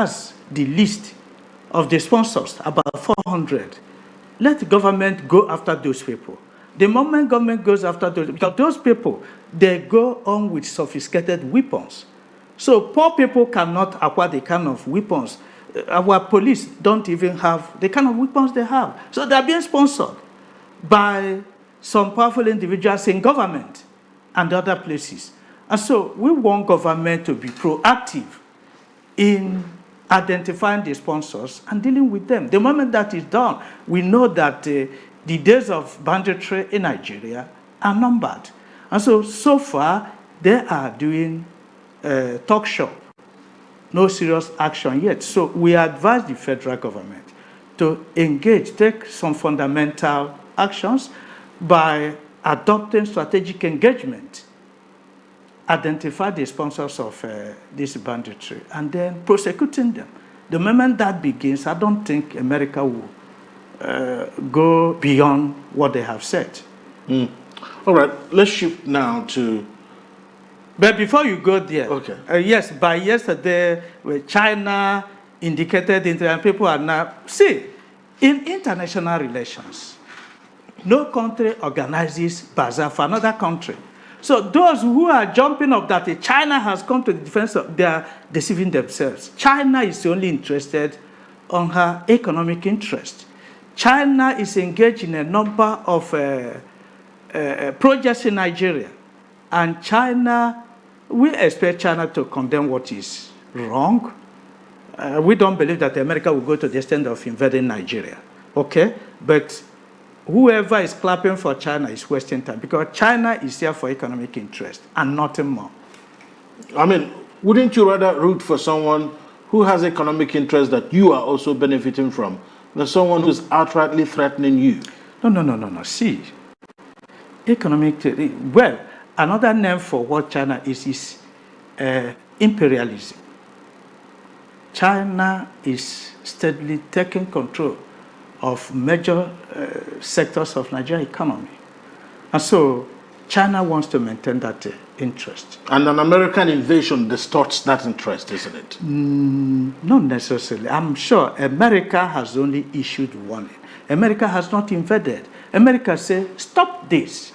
has the list of the sponsors, about 400. Let the government go after those people. The moment government goes after those people, they go on with sophisticated weapons. So poor people cannot acquire the kind of weapons. Our police don't even have the kind of weapons they have. So they're being sponsored by some powerful individuals in government and other places. And so we want government to be proactive in identifying the sponsors and dealing with them. The moment that is done, we know that the days of banditry in Nigeria are numbered. And so far, they are doing talk shop. No serious action yet. So we advise the federal government to engage, take some fundamental actions by adopting strategic engagement, identify the sponsors of this banditry, and then prosecuting them. The moment that begins, I don't think America will go beyond what they have said. All right, let's shift now to... But before you go there, okay. Yes, by yesterday, China indicated, and people are now... See, in international relations, no country organizes bazaar for another country. So those who are jumping up that China has come to the defense of, they are deceiving themselves. China is only interested on her economic interest. China is engaged in a number of projects in Nigeria. And China, we expect China to condemn what is wrong. We don't believe that America will go to the extent of invading Nigeria. Okay? But whoever is clapping for China is wasting time, because China is here for economic interest and nothing more. I mean, wouldn't you rather root for someone who has economic interest that you are also benefiting from than someone who's outrightly threatening you? No. See, well, another name for what China is imperialism. China is steadily taking control of major sectors of Nigerian economy. And so China wants to maintain that interest. And an American invasion distorts that interest, isn't it? Not necessarily. I'm sure America has only issued warning. America has not invaded. America said, stop this.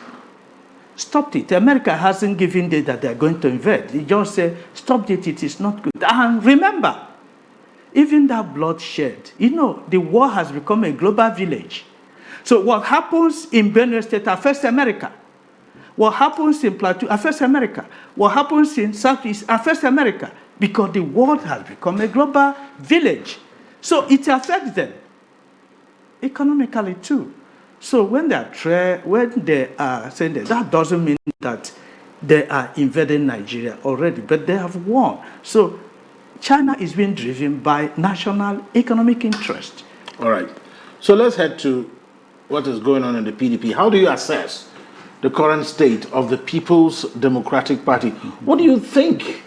Stop it. America hasn't given data that they're going to invade. They just say, stop it, it is not good. And remember, even that bloodshed, you know, the war has become a global village. So what happens in Benue State affects America. What happens in Plateau affects America. What happens in Southeast affects America, because the world has become a global village. So it affects them economically too. So when they are saying that doesn't mean that they are invading Nigeria already, but they have won. So China is being driven by national economic interest. All right. So let's head to what is going on in the PDP. How do you assess the current state of the People's Democratic Party? What do you think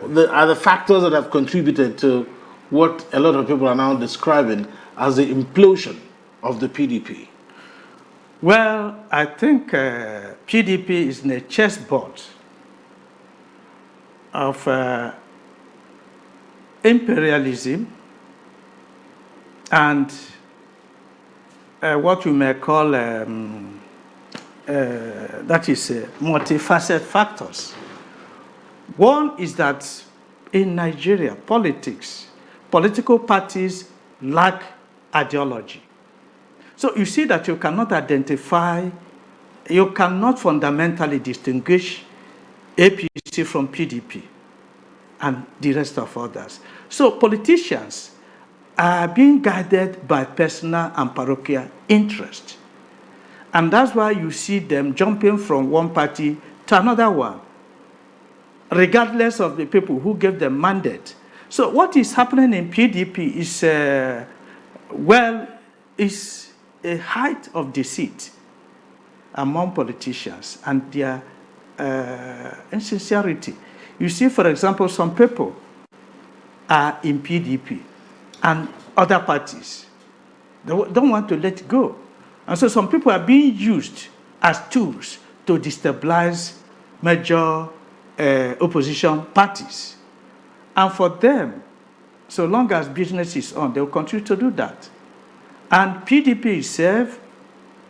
are the factors that have contributed to what a lot of people are now describing as the implosion of the PDP? Well, I think PDP is in a chessboard of imperialism and what we may call that is multifaceted factors. One is that in Nigeria, political parties lack ideology. So you see that you cannot fundamentally distinguish APC from PDP and the rest of others. So politicians are being guided by personal and parochial interest. And that's why you see them jumping from one party to another one, regardless of the people who gave them mandate. So what is happening in PDP is a height of deceit among politicians and their insincerity. You see, for example, some people are in PDP and other parties. They don't want to let go. And so some people are being used as tools to destabilize major opposition parties. And for them, So long as business is on, they will continue to do that. And PDP itself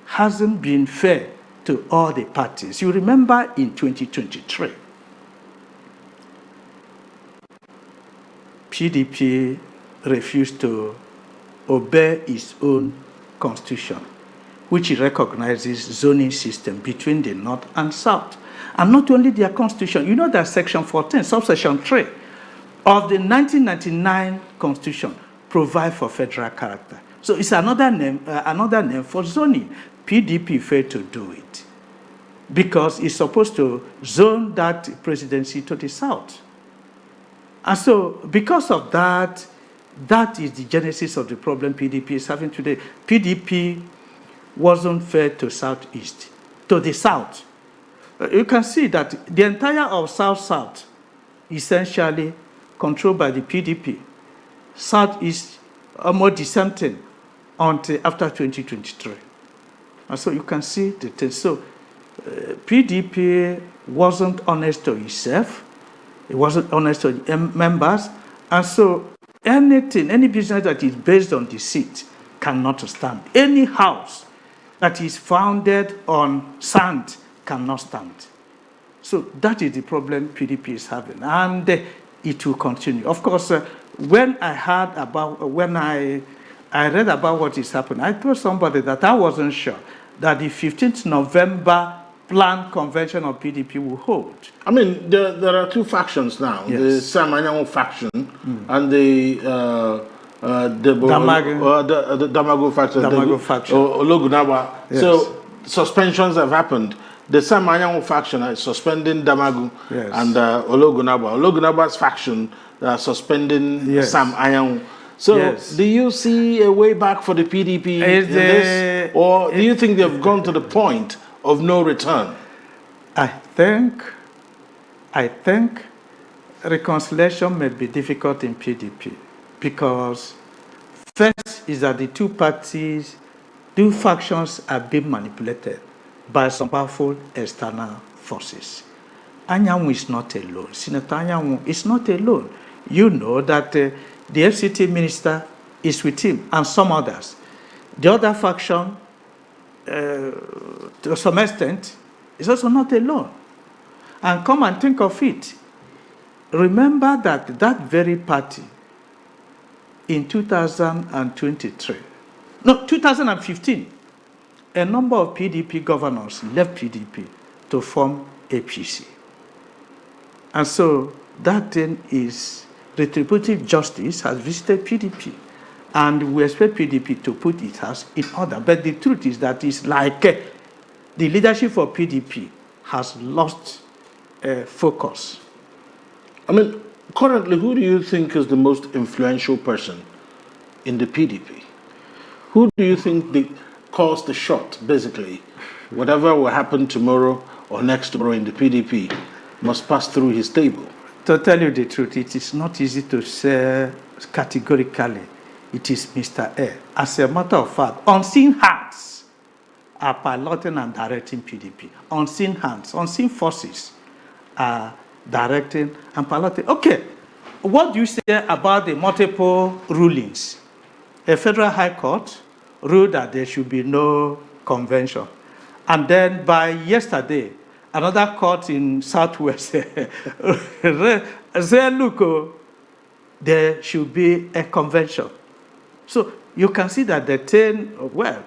hasn't been fair to all the parties. You remember in 2023, PDP refused to obey its own constitution, which recognizes zoning system between the North and South. And not only their constitution, you know that Section 14, subsection 3 of the 1999 Constitution provide for federal character. So it's another name for zoning. PDP failed to do it because it's supposed to zone that presidency to the South. And so because of that, that is the genesis of the problem PDP is having today. PDP wasn't fair to Southeast, to the South. You can see that the entire of South-South essentially controlled by the PDP. Southeast are more dissenting until after 2023. And so you can see the thing. So PDP wasn't honest to itself. It wasn't honest to the members. And so anything, any business that is based on deceit cannot stand. Any house that is founded on sand cannot stand. So that is the problem PDP is having. And it will continue. Of course, when I heard about, when I read about what is happening, I told somebody that I wasn't sure that the 15th November planned convention of PDP will hold. I mean, there are two factions now, Yes. the Sam Anyanwu faction and the Damago faction. Ologunaba. Yes. So suspensions have happened. The Sam Anyanwu faction is suspending Damagu Yes. and Ologunaba. Ologunaba's faction are suspending Yes. Sam Anyanwu. So Yes. do you see a way back for the PDP in this? Or do you think they've gone to the point of no return? I think reconciliation may be difficult in PDP because first is that the two factions are being manipulated by some powerful external forces. Anyanwu is not alone. Senator Anyanwu is not alone. You know that the FCT minister is with him and some others. The other faction, to some extent, is also not alone. And come and think of it. Remember that that very party in 2015, a number of PDP governors left PDP to form APC. And so that thing is retributive justice has visited PDP. And we expect PDP to put its house in order. But the truth is that it's like the leadership for PDP has lost focus. I mean, currently, who do you think is the most influential person in the PDP? Who do you think calls the shot, basically? Whatever will happen tomorrow or next tomorrow in the PDP must pass through his table. To tell you the truth, it is not easy to say categorically it is Mr. A. As a matter of fact, unseen hands are piloting and directing PDP. Unseen hands, unseen forces are directing and piloting. Okay, what do you say about the multiple rulings? A federal high court ruled that there should be no convention. And then by yesterday, another court in Southwest said, look, there should be a convention. So you can see that the thing, well,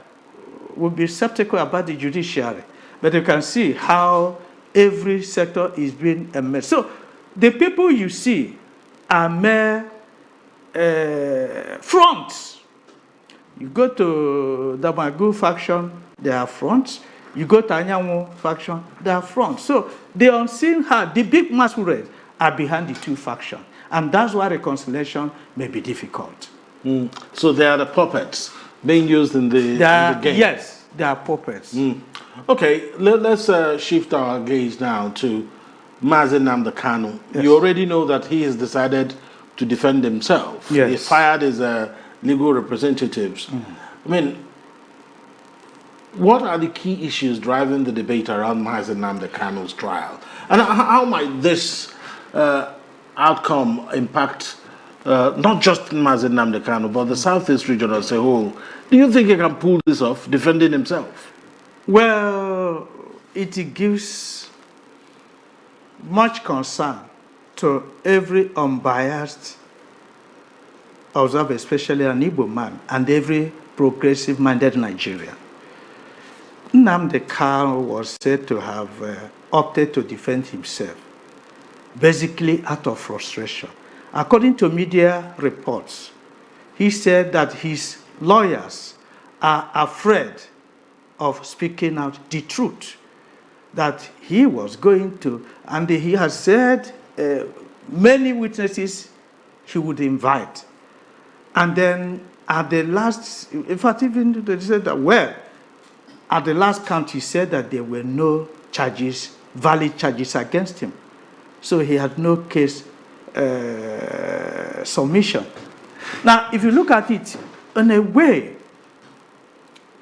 will be skeptical about the judiciary. But you can see how every sector is being immersed. So the people you see are mere fronts. You go to the Magu faction, there are fronts. You go to Anyanwu faction, there are fronts. So the unseen hand, the big masquerades are behind the two factions. And that's why reconciliation may be difficult. So they are the puppets being used in the game. Yes, they are puppets. Okay, let's shift our gaze now to Mazi Nnamdi Kanu. Yes. You already know that he has decided to defend himself. Yes. He fired his legal representatives. I mean, what are the key issues driving the debate around Mazi Nnamdi Kanu's trial? And how might this outcome impact not just Mazi Nnamdi Kanu, but the Southeast region as a whole, do you think he can pull this off, defending himself? Well, it gives much concern to every unbiased observer, especially an Igbo man, and every progressive-minded Nigerian. Nnamdi Kanu was said to have opted to defend himself, basically out of frustration. According to media reports, he said that his lawyers are afraid of speaking out the truth, that he was going to, and he has said many witnesses he would invite. And then at the last, in fact, even they said that, well, at the last count, he said that there were no charges, valid charges against him. So he had no case submission. Now, if you look at it, in a way,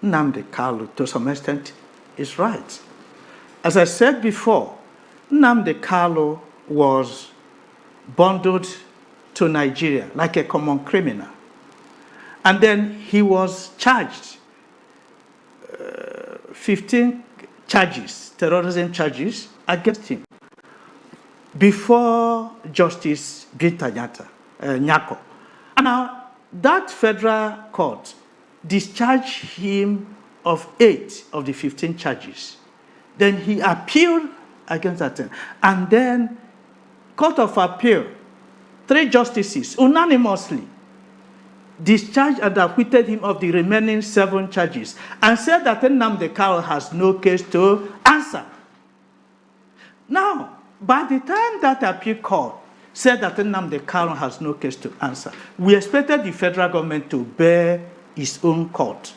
Nnamdi Kanu, to some extent, is right. As I said before, Nnamdi Kanu was bundled to Nigeria like a common criminal. And then he was charged 15 charges, terrorism charges, against him before Justice Binta Nyako. And now, that federal court discharged him of 8 of the 15 charges. Then he appealed against that thing. And then, Court of Appeal, 3 justices unanimously discharged and acquitted him of the remaining 7 charges and said that Nnamdi Kanu has no case to answer. Now, by the time that appeal court said that Nnamdi Kanu has no case to answer, we expected the federal government to bear its own court.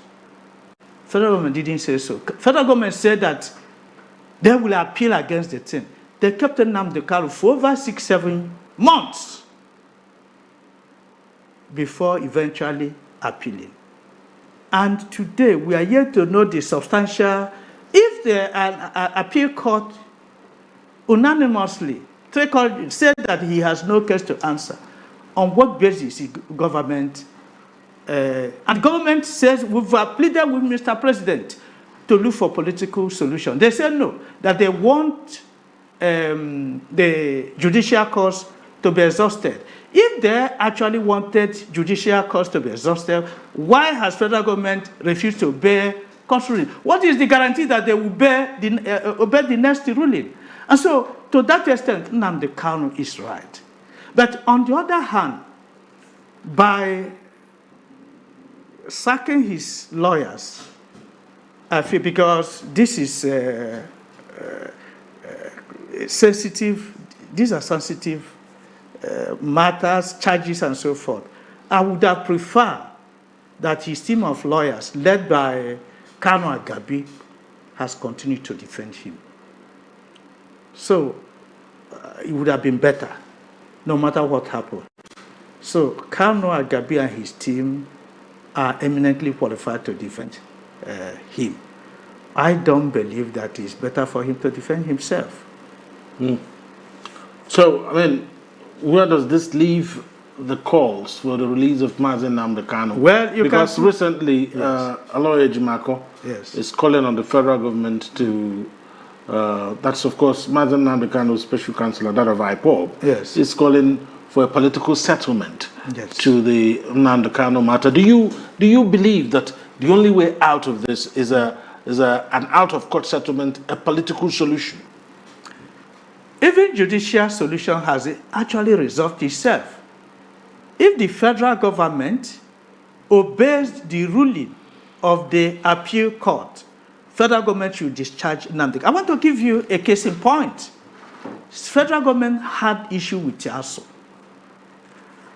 Federal government didn't say so. Federal government said that they will appeal against the thing. They kept Nnamdi Kanu for over 6-7 months before eventually appealing. And today, we are yet to know the substantial, if the appeal court unanimously said that he has no case to answer, on what basis is government, and government says, we've pleaded with Mr. President to look for political solution. They said no, that they want the judicial cause to be exhausted. If they actually wanted judicial cause to be exhausted, why has federal government refused to bear court ruling? What is the guarantee that they will obey the next ruling? And so, to that extent, Nnamdi Kanu is right. But on the other hand, by sacking his lawyers, I feel, because this is sensitive, these are sensitive matters, charges, and so forth. I would have preferred that his team of lawyers, led by Kanu Agabi, has continued to defend him. So it would have been better, no matter what happened. So Kanu Agabi and his team are eminently qualified to defend him. I don't believe that it's better for him to defend himself. So, I mean, where does this leave the calls for the release of Mazi Nnamdi Kanu? Well, because recently, Aloy Ejimako is calling on the federal government to, that's of course Mazi Nnamdi Kanu's special counselor, that of IPOB, is calling for a political settlement to the Nnamdi Kanu matter. Do you believe that the only way out of this is an out-of-court settlement, a political solution? Even judicial solution has actually resolved itself. If the federal government obeys the ruling of the appeal court, federal government should discharge Nnamdi. I want to give you a case in point. Federal government had issue with TIASO.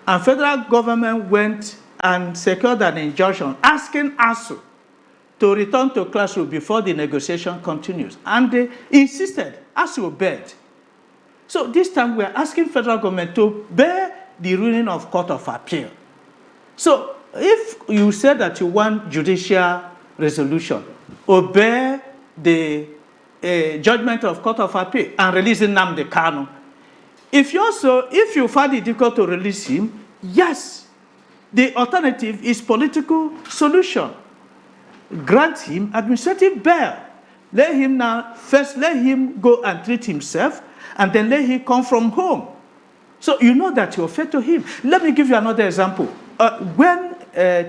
And federal government went and secured an injunction asking ASU to return to classroom before the negotiation continues. And they insisted, ASU obeyed. So this time we're asking federal government to bear the ruling of Court of Appeal. So if you say that you want judicial resolution, obey the judgment of Court of Appeal and release Nnamdi Kanu. If you find it difficult to release him, Yes, the alternative is political solution. Grant him administrative bail. Let him go and treat himself, and then let him come from home. So you know that you're fair to him. Let me give you another example. When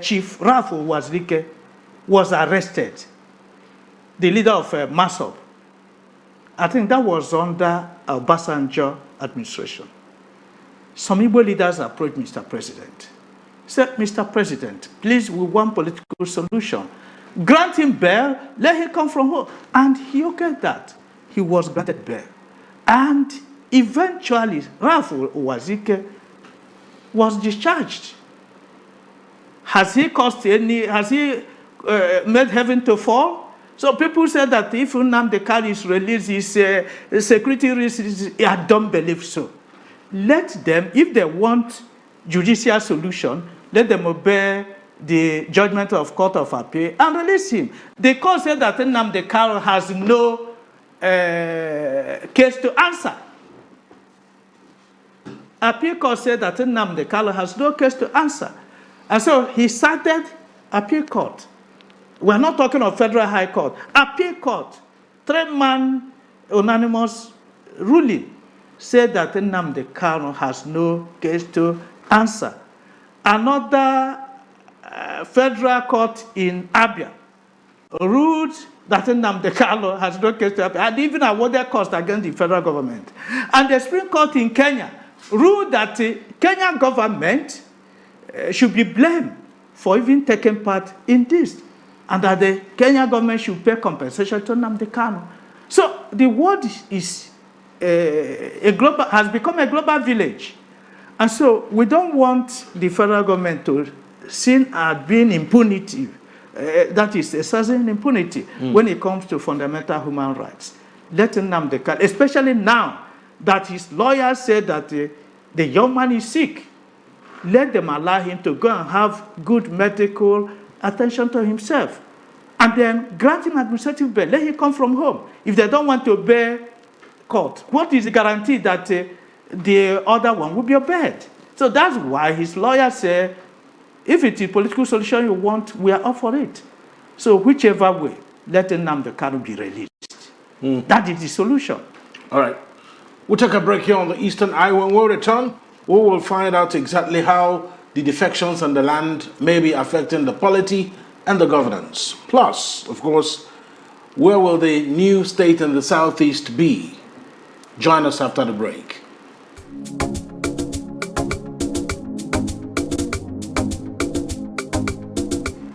Chief Ralph Wazirike was arrested, the leader of MASOB, I think that was under Obasanjo administration. Some Igbo leaders approached Mr. President. Said, Mr. President, please, we want political solution. Grant him bail, let him come from home. And he okayed that. He was granted bail. And eventually, Ralph Wazirike was discharged. Has he made heaven to fall? So people said that if Nnamdi Kanu is released, his security risk, I don't believe so. Let them, if they want judicial solution, let them obey the judgment of Court of Appeal and release him. The court said that Nnamdi Kanu has no case to answer. Appeal court said that Nnamdi Kanu has no case to answer. And so he cited appeal court. We're not talking of federal high court. Appeal court, 3-man unanimous ruling, said that Nnamdi Kanu has no case to answer. Another federal court in Afia ruled that Nnamdi Kanu has no case to answer, and even awarded costs against the federal government. And the Supreme Court in Kenya ruled that the Kenyan government should be blamed for even taking part in this, and that the Kenyan government should pay compensation to Nnamdi Kanu. So the world is has become a global village. And so we don't want the federal government to see as being impunity. That is a certain impunity when it comes to fundamental human rights. Let Nnamdi Kanu, especially now that his lawyers said that the young man is sick, let them allow him to go and have good medical attention to himself. And then grant him administrative bail. Let him come from home. If they don't want to obey court, what is the guarantee that the other one will be obeyed? So that's why his lawyers say, if it is political solution you want, we are up for it. So whichever way, let Nnamdi Kanu be released. That is the solution. All right. We'll take a break here on the Eastern Eye. When we return, we will find out exactly how the defections and the land may be affecting the polity and the governance. Plus, of course, where will the new state in the Southeast be? Join us after the break.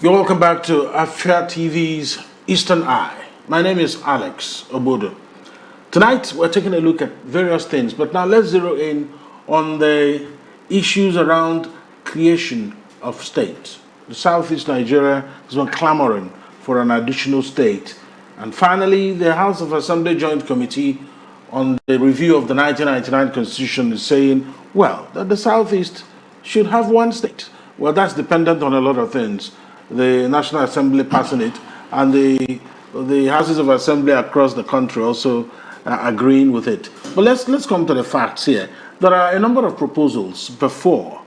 You're welcome back to Afia TV's Eastern Eye. My name is Alex Ogbodo. Tonight, we're taking a look at various things, but now let's zero in on the issues around creation of states. The Southeast Nigeria has been clamoring for an additional state. And finally, the House of Assembly Joint Committee on the review of the 1999 Constitution is saying, well, that the Southeast should have one state. Well, that's dependent on a lot of things. The National Assembly passing it, and the Houses of Assembly across the country also agreeing with it. But let's come to the facts here. There are a number of proposals before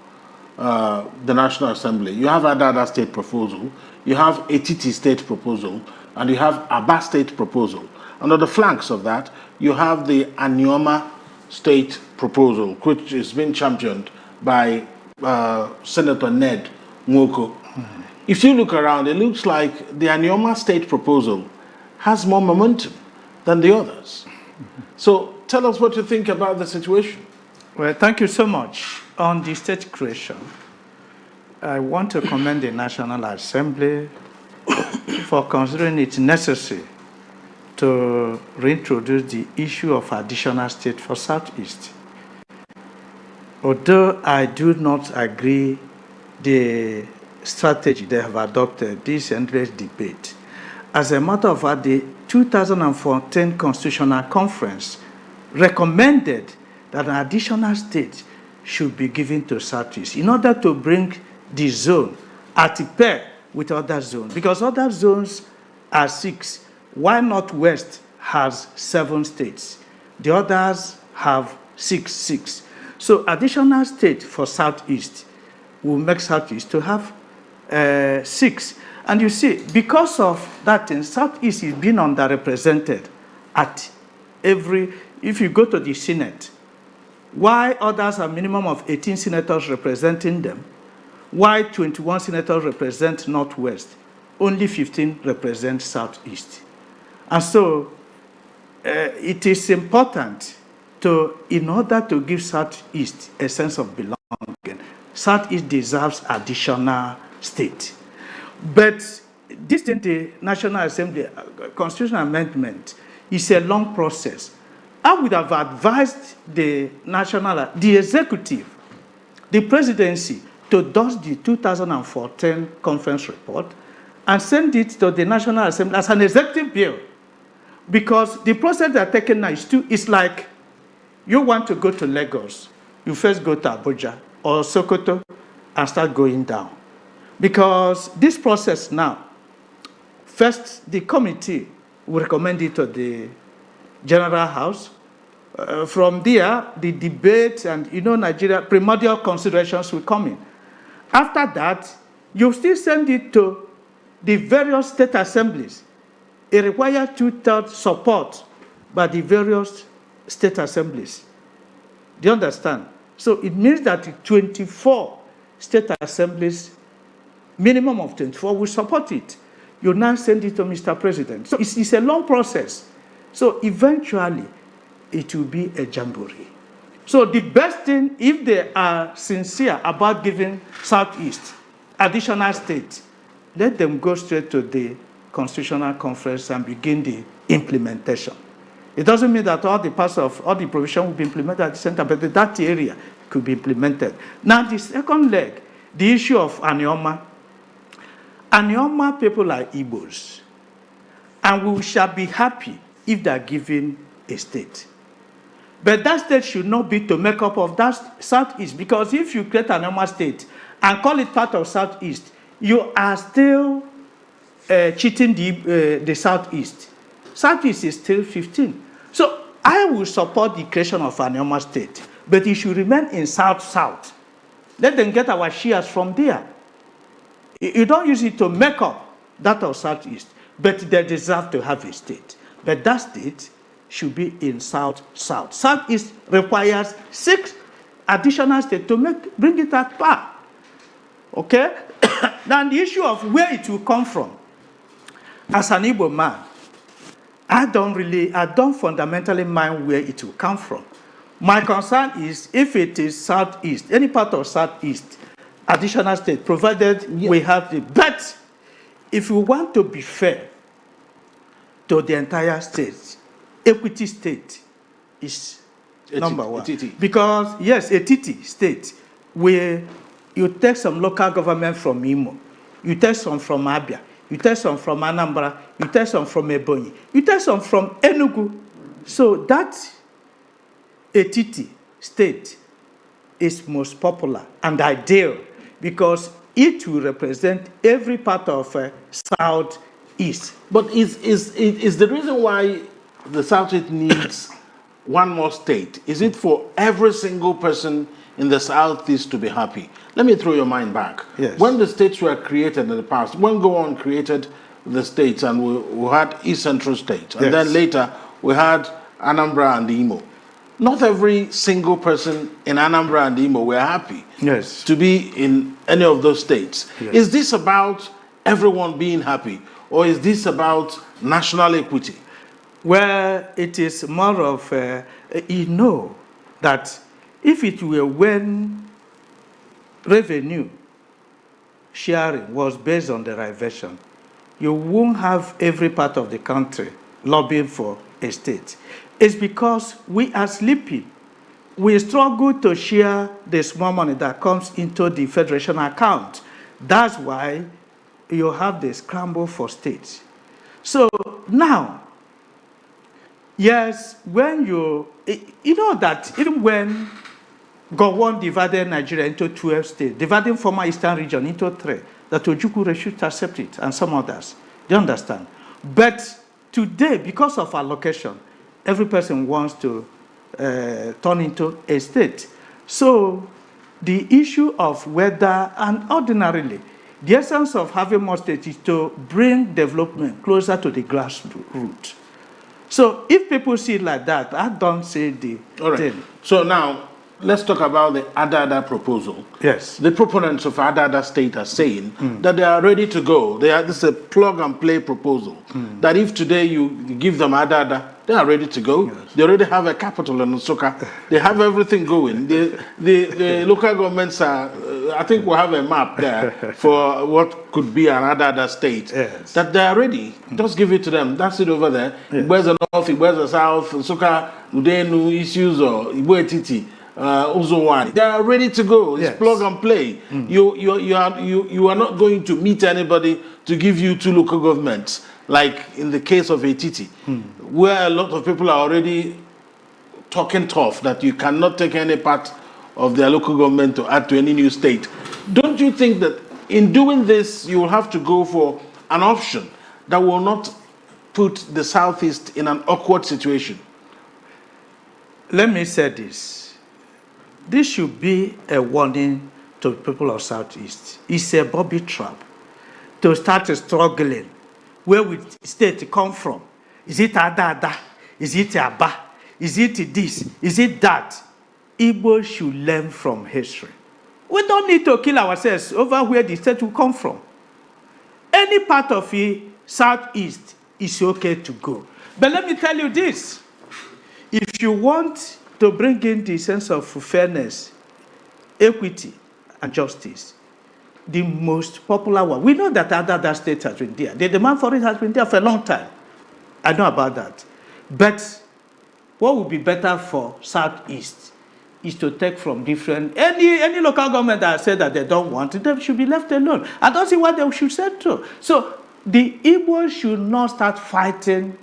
the National Assembly. You have Adada State proposal, you have Etiti State proposal, and you have Aba State proposal. And on the flanks of that, you have the Anioma State proposal, which is being championed by Senator Ned Nwoko. If you look around, it looks like the Anioma State proposal has more momentum than the others. So tell us what you think about the situation. Well, thank you so much. On the state creation, I want to commend the National Assembly for considering it necessary to reintroduce the issue of additional state for Southeast. Although I do not agree the strategy they have adopted, this endless debate, as a matter of fact, the 2014 Constitutional Conference recommended that an additional state should be given to Southeast in order to bring the zone at pair with other zones, because other zones are 6. While Northwest has 7 states, the others have 6. So additional state for Southeast will make Southeast to have 6. And you see, because of that, Southeast is being underrepresented at every, if you go to the Senate, why others have minimum of 18 senators representing them, why 21 senators represent Northwest, only 15 represent Southeast. And so it is important to, in order to give Southeast a sense of belonging, Southeast deserves additional state. But this in the National Assembly constitutional amendment is a long process. I would have advised the executive, the presidency, to dust the 2014 conference report and send it to the National Assembly as an executive bill. Because the process they're taking now is like you want to go to Lagos, you first go to Abuja or Sokoto and start going down. Because this process now, first the committee will recommend it to the General House. From there, the debate and, Nigeria, primordial considerations will come in. After that, you still send it to the various state assemblies. It requires 2/3 support by the various state assemblies. Do you understand? So it means that 24 state assemblies, minimum of 24, will support it. You now send it to Mr. President. So it's a long process. So eventually, it will be a jamboree. So the best thing, if they are sincere about giving Southeast additional states, let them go straight to the Constitutional Conference and begin the implementation. It doesn't mean that all the parts of all the provision will be implemented at the center, but that area could be implemented. Now, the second leg, the issue of Anioma. Anioma people are Igbos, and we shall be happy if they are given a state. But that state should not be to make up of that Southeast, because if you create an Anioma state and call it part of Southeast, you are still cheating the Southeast. Southeast is still 15. So I will support the creation of an Anioma state, but it should remain in South-South. Let them get our shares from there. You don't use it to make up that of Southeast, but they deserve to have a state. But that state should be in South-South. Southeast requires 6 additional states to bring it at par. Okay? Now the issue of where it will come from, as an Igbo man, I don't fundamentally mind where it will come from. My concern is if it is Southeast, any part of Southeast, additional state, provided we have the, but if we want to be fair to the entire state, equity state is number one. Because, yes, a TT state, where you take some local government from Imo, you take some from Abia, you take some from Anambra, you take some from Ebonyi, you take some from Enugu. So that ATT state is most popular and ideal because it will represent every part of Southeast. But is the reason why the Southeast needs one more state, is it for every single person in the Southeast to be happy? Let me throw your mind back. Yes. When the states were created in the past, when Gowon created the states and we had East Central states, and then later we had Anambra and Imo. Not every single person in Anambra and Imo were happy to be in any of those states. Yes. Is this about everyone being happy, or is this about national equity? Well, it is more of, that if it were when revenue sharing was based on derivation, you won't have every part of the country lobbying for a state. It's because we are sleeping. We struggle to share the small money that comes into the federation account. That's why you have the scramble for states. So now, yes, when you know that even when Gowon divided Nigeria into 12 states, dividing former Eastern region into 3, that Ojukwu refused to accept it, and some others. Do you understand? But today, because of allocation, every person wants to turn into a state. So the issue of whether, and ordinarily, the essence of having more states is to bring development closer to the grassroots. So if people see it like that, I don't see the All right. thing. So now, let's talk about the Ada proposal. Yes. The proponents of Ada state are saying that they are ready to go. This is a plug-and-play proposal. That if today you give them Ada, they are ready to go. Yes. They already have a capital in Nsukka. They have everything going. The local governments are, I think we'll have a map there for what could be an Ada state. Yes. That they are ready. Just give it to them. That's it over there. Yes. Where's the north, where's the south, Nsukka, Udenu, issues, or Igbo Etiti. They are ready to go. It's plug and play. You are not going to meet anybody to give you two local governments, like in the case of Etiti, where a lot of people are already talking tough that you cannot take any part of their local government to add to any new state. Don't you think that in doing this, you will have to go for an option that will not put the Southeast in an awkward situation? Let me say this. This should be a warning to people of Southeast. It's a bobby trap to start struggling. Where will state come from? Is it Ada? Is it Aba? Is it this? Is it that? Igbo should learn from history. We don't need to kill ourselves over where the state will come from. Any part of the Southeast is okay to go. But let me tell you this. If you want to bring in the sense of fairness, equity, and justice, the most popular one. We know that other states has been there. The demand for it has been there for a long time. I know about that. But what would be better for Southeast is to take from different, any local government that said that they don't want it, they should be left alone. I don't see what they should say to. So the Igbo should not start fighting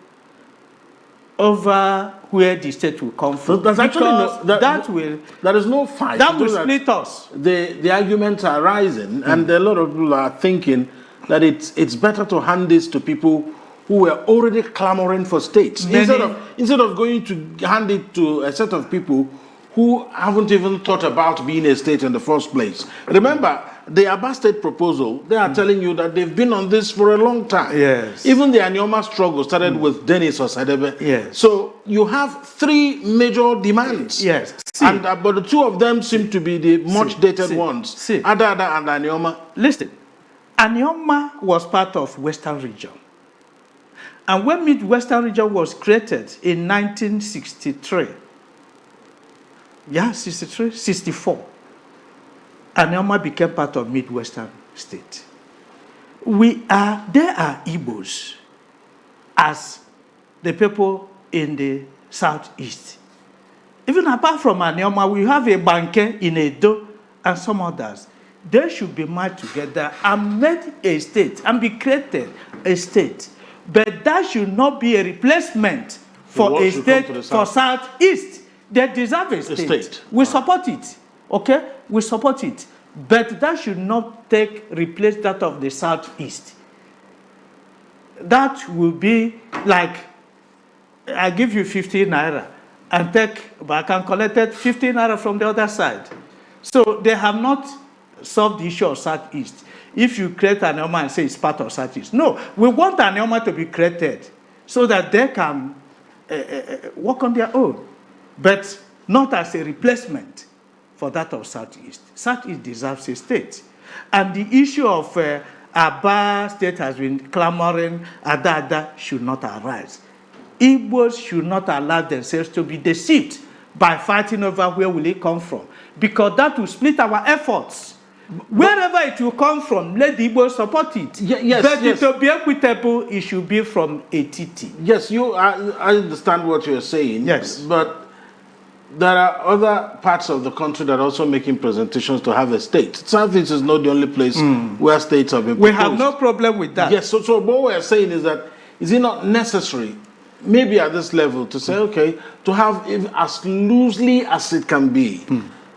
over where the state will come from. There's actually there is no fight. That will split us. The arguments are rising, and a lot of people are thinking that it's better to hand this to people who were already clamoring for states instead of going to hand it to a set of people who haven't even thought about being a state in the first place. Remember, the Aba state proposal, they are telling you that they've been on this for a long time. Yes. Even the Anyoma struggle started with Dennis Osadebe. Yes. So you have three major demands. Yes. But the two of them seem to be the much dated ones. Ada and Anyoma. Listen, Anyoma was part of Western region. And when Midwestern region was created in 1963, 64, Anyoma became part of Midwestern state. There are Igbos as the people in the Southeast. Even apart from Anyoma, we have a Banke in Edo and some others. They should be merged together and made a state and be created a state. But that should not be a replacement for a state for Southeast. They deserve a state. We support it. Okay? We support it. But that should not replace that of the Southeast. That will be like, I give you 15 naira and I can collect 15 naira from the other side. So they have not solved the issue of Southeast. If you create an Anyoma and say it's part of Southeast. No, we want an Anyoma to be created so that they can work on their own, but not as a replacement for that of Southeast. Southeast deserves a state. And the issue of Aba state has been clamoring, Ada should not arise. Igbos should not allow themselves to be deceived by fighting over where will it come from, because that will split our efforts. Wherever it will come from, let the Igbos support it. It will be equitable, it should be from Etiti. Yes, I understand what you're saying. Yes. But there are other parts of the country that are also making presentations to have a state. Southeast is not the only place where states have been proposed. We have no problem with that. Yes, so what we're saying is that, is it not necessary, maybe at this level, to say, okay, to have as loosely as it can be,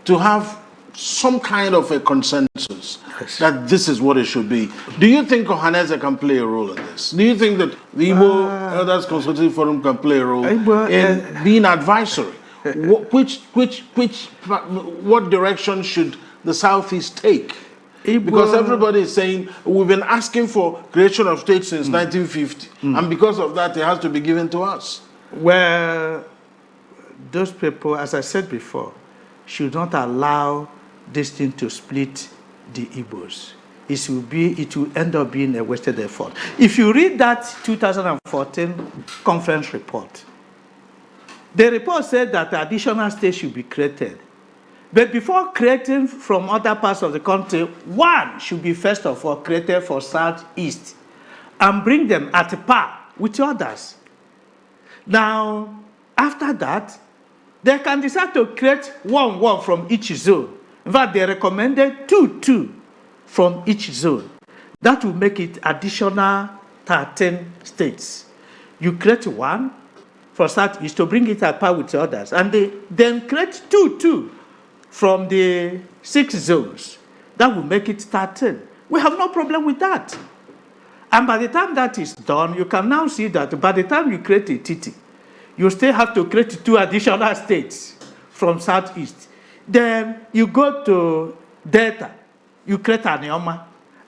to have some kind of a consensus that this is what it should be. Do you think Ohaneze can play a role in this? Do you think that the Igbo Elders Consultative Forum can play a role in being advisory? What direction should the Southeast take? Igbo, because everybody is saying we've been asking for creation of states since 1950, and because of that, it has to be given to us. Well, those people, as I said before, should not allow this thing to split the Igbos. It will end up being a wasted effort. If you read that 2014 conference report, the report said that additional states should be created. But before creating from other parts of the country, one should be first of all created for Southeast and bring them at par with others. Now, after that, they can decide to create one from each zone. In fact, they recommended two from each zone. That will make it additional 13 states. You create one for Southeast to bring it at par with the others, and they then create two from the 6 zones. That will make it 13. We have no problem with that. And by the time that is done, you can now see that by the time you create a TT, you still have to create 2 additional states from Southeast. Then you go to Delta, you create Anioma,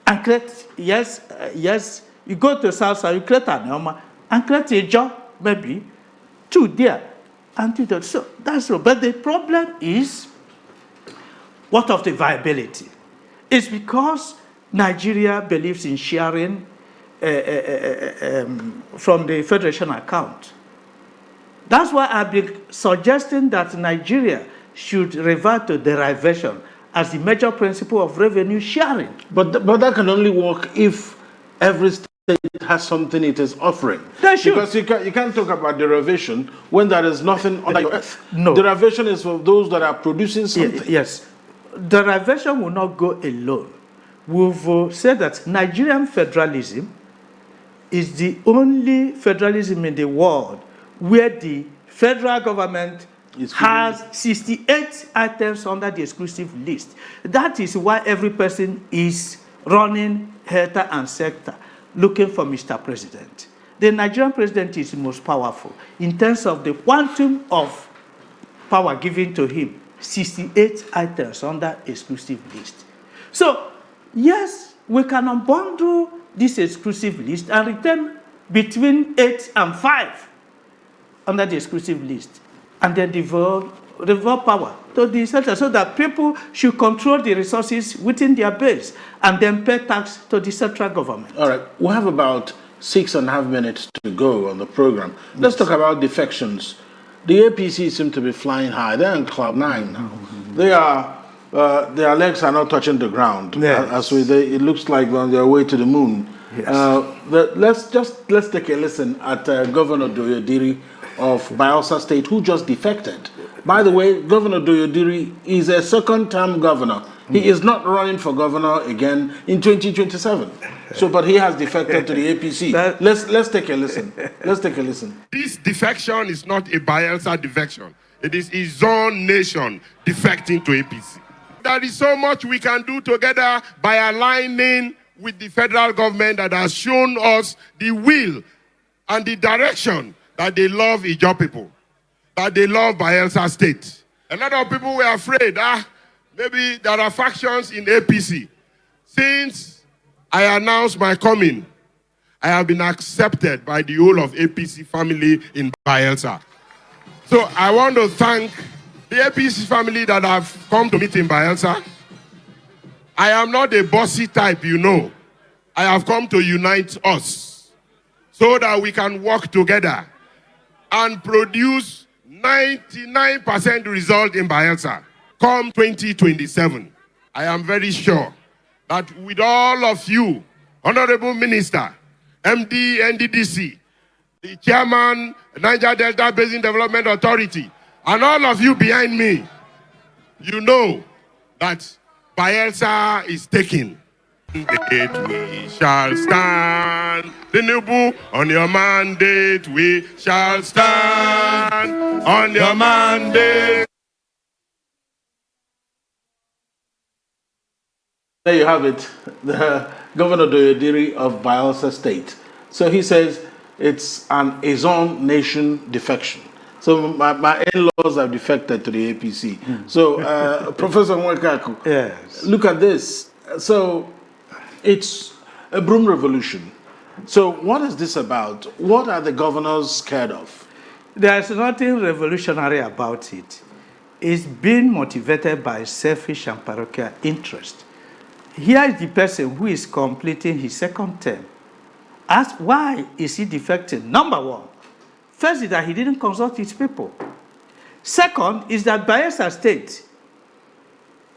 and create, you go to South, you create Anioma, and create a job, maybe 2 there, and 2 there. So that's all. But the problem is, what of the viability? It's because Nigeria believes in sharing from the federation account. That's why I've been suggesting that Nigeria should revert to derivation as the major principle of revenue sharing. But that can only work if every state has something it is offering. They should. Because you can't talk about derivation when there is nothing under your earth. No. Derivation is for those that are producing something. Yes. Derivation will not go alone. We've said that Nigerian federalism is the only federalism in the world where the federal government has 68 items under the exclusive list. That is why every person is running helter and skelter, looking for Mr. President. The Nigerian president is the most powerful in terms of the quantum of power given to him. 68 items under exclusive list. So, yes, we can unbundle this exclusive list and return between 8 and 5 under the exclusive list, and then devolve power to the center so that people should control the resources within their base and then pay tax to the central government. All right, we have about 6.5 minutes to go on the program. Let's talk about defections. The APC seem to be flying high. They're in cloud 9. Their legs are not touching the ground. Yes. It looks like they're on their way to the moon. Yes. Let's take a listen at Governor Doyodiri of Bayelsa State, who just defected. By the way, Governor Doyodiri is a second-term governor. He is not running for governor again in 2027. But he has defected to the APC. Let's take a listen. This defection is not a Bayelsa defection. It is his own nation defecting to APC. There is so much we can do together by aligning with the federal government that has shown us the will and the direction that they love Ijaw people, that they love Bayelsa State. A lot of people were afraid, maybe there are factions in APC. Since I announced my coming, I have been accepted by the whole of APC family in Bayelsa. So I want to thank the APC family that have come to meet in Bayelsa. I am not a bossy type, you know. I have come to unite us so that we can work together and produce 99% result in Bayelsa come 2027. I am very sure that with all of you, Honorable Minister, MD, NDDC, the Chairman, Niger Delta Basin Development Authority, and all of you behind me, you know that Bayelsa is taken. We shall stand. Tinubu, on your mandate, we shall stand. On your mandate. There you have it, the Governor Doyodiri of Bayelsa State. So he says it's his own nation defection. So my in-laws have defected to the APC. So, Professor Nwekeaku, Yes. look at this. So, it's a broom revolution. So, what is this about? What are the governors scared of? There's nothing revolutionary about it. It's being motivated by selfish and parochial interest. Here is the person who is completing his second term. Ask why is he defecting? Number one, first is that he didn't consult his people. Second is that Bayelsa State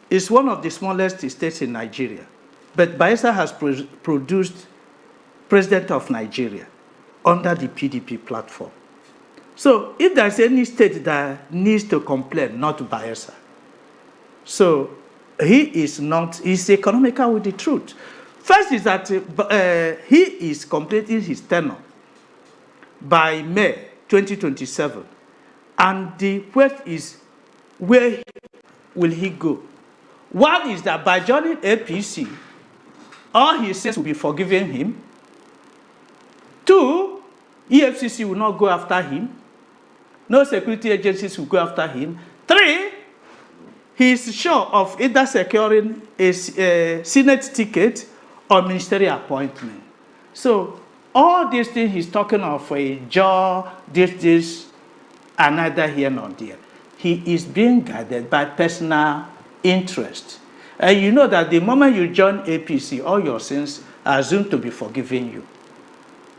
is one of the smallest states in Nigeria. But Bayelsa has produced president of Nigeria under the PDP platform. So if there's any state that needs to complain, not Bayelsa. So he's economical with the truth. First is that he is completing his tenure by May 2027. And the question is, where will he go? One is that by joining APC, all his sins will be forgiven him. Two, EFCC will not go after him. No security agencies will go after him. Three, he is sure of either securing a Senate ticket or ministerial appointment. So all these things he's talking of a job, this, are neither here nor there. He is being guided by personal interest. And you know that the moment you join APC, all your sins are assumed to be forgiven you.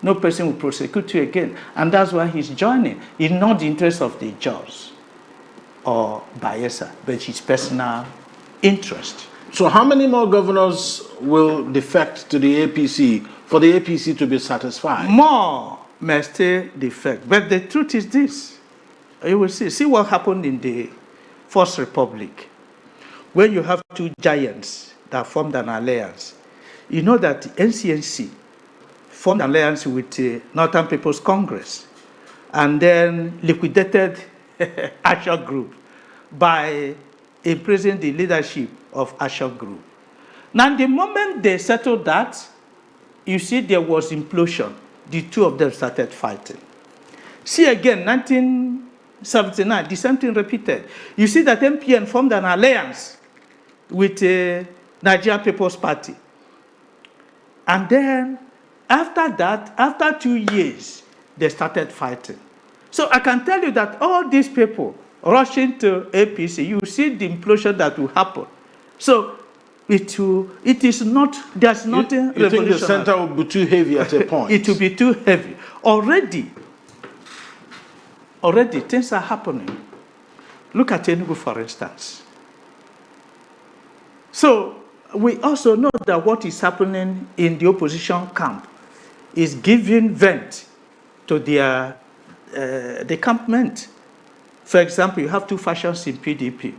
No person will prosecute you again. And that's why he's joining. It's not the interest of the judge or Bayelsa, but his personal interest. So how many more governors will defect to the APC for the APC to be satisfied? More may still defect. But the truth is this. You will see what happened in the First Republic. When you have two giants that formed an alliance, you know that the NCNC formed an alliance with the Northern People's Congress and then liquidated Action Group by imprisoning the leadership of Action Group. Now, the moment they settled that, you see there was implosion. The two of them started fighting. See again, 1979, the same thing repeated. You see that MPN formed an alliance with the Nigerian People's Party. And then, after that, after 2 years, they started fighting. So I can tell you that all these people rushing to APC, you see the implosion that will happen. So it is not, there's nothing revolutionary. You think the center will be too heavy at a point? It will be too heavy. Already things are happening. Look at Enugu, for instance. So we also know that what is happening in the opposition camp is giving vent to their decampment. For example, you have two factions in PDP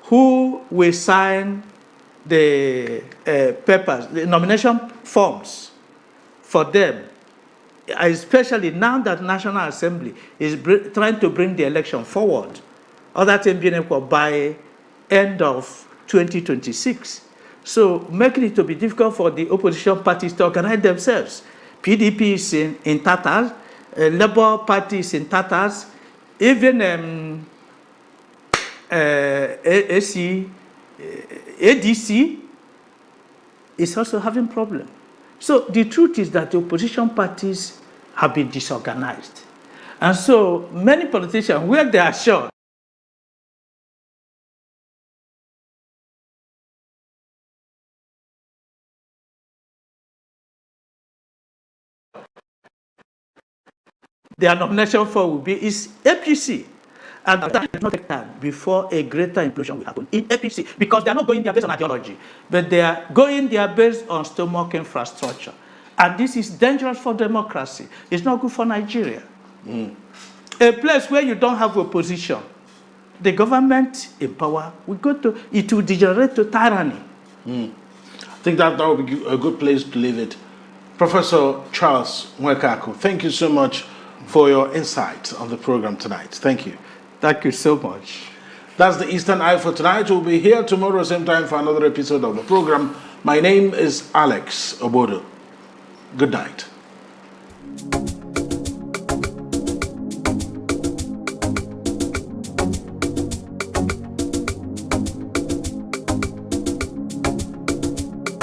who will sign the papers, the nomination forms for them, especially now that National Assembly is trying to bring the election forward, other things being equal, by end of 2026. So making it to be difficult for the opposition parties to organize themselves. PDP is in tatters, Labour Party is in tatters, even ADC is also having problems. So the truth is that the opposition parties have been disorganized. And so many politicians, where they are sure their nomination for will be is APC. And that will not take time before a greater implosion will happen in APC, because they are not going there based on ideology, but they are going there based on stomach infrastructure. And this is dangerous for democracy. It's not good for Nigeria. A place where you don't have opposition, the government in power will it will degenerate to tyranny. I think that would be a good place to leave it. Professor Charles Nwekeaku, thank you so much for your insight on the program tonight. Thank you. Thank you so much. That's the Eastern Eye for tonight. We'll be here tomorrow, same time, for another episode of the program. My name is Alex Ogbodo. Good night.